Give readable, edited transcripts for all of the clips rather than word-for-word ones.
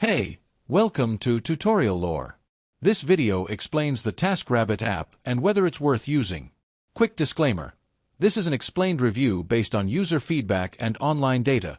Hey, welcome to Tutorial Lore. This video explains the Taskrabbit app and whether it's worth using. Quick disclaimer. This is an explained review based on user feedback and online data,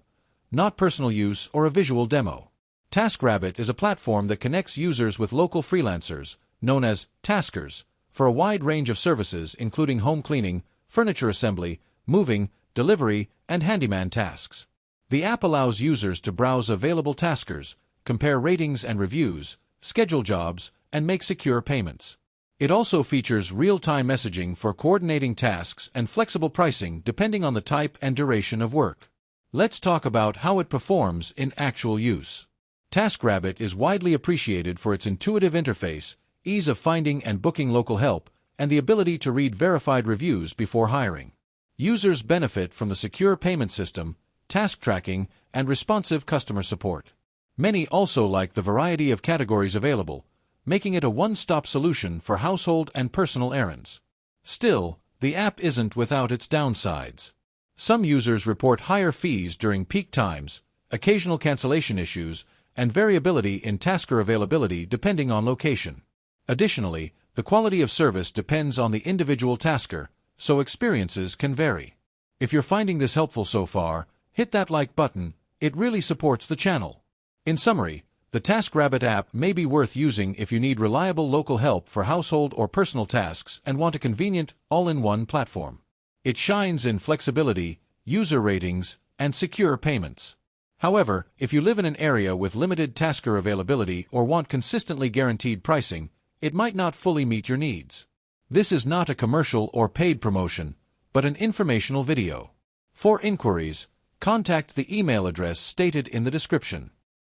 not personal use or a visual demo. Taskrabbit is a platform that connects users with local freelancers, known as taskers, for a wide range of services including home cleaning, furniture assembly, moving, delivery, and handyman tasks. The app allows users to browse available taskers, compare ratings and reviews, schedule jobs, and make secure payments. It also features real-time messaging for coordinating tasks and flexible pricing depending on the type and duration of work. Let's talk about how it performs in actual use. Taskrabbit is widely appreciated for its intuitive interface, ease of finding and booking local help, and the ability to read verified reviews before hiring. Users benefit from the secure payment system, task tracking, and responsive customer support. Many also like the variety of categories available, making it a one-stop solution for household and personal errands. Still, the app isn't without its downsides. Some users report higher fees during peak times, occasional cancellation issues, and variability in tasker availability depending on location. Additionally, the quality of service depends on the individual tasker, so experiences can vary. If you're finding this helpful so far, hit that like button. It really supports the channel. In summary, the Taskrabbit app may be worth using if you need reliable local help for household or personal tasks and want a convenient, all-in-one platform. It shines in flexibility, user ratings, and secure payments. However, if you live in an area with limited tasker availability or want consistently guaranteed pricing, it might not fully meet your needs. This is not a commercial or paid promotion, but an informational video. For inquiries, contact the email address stated in the description.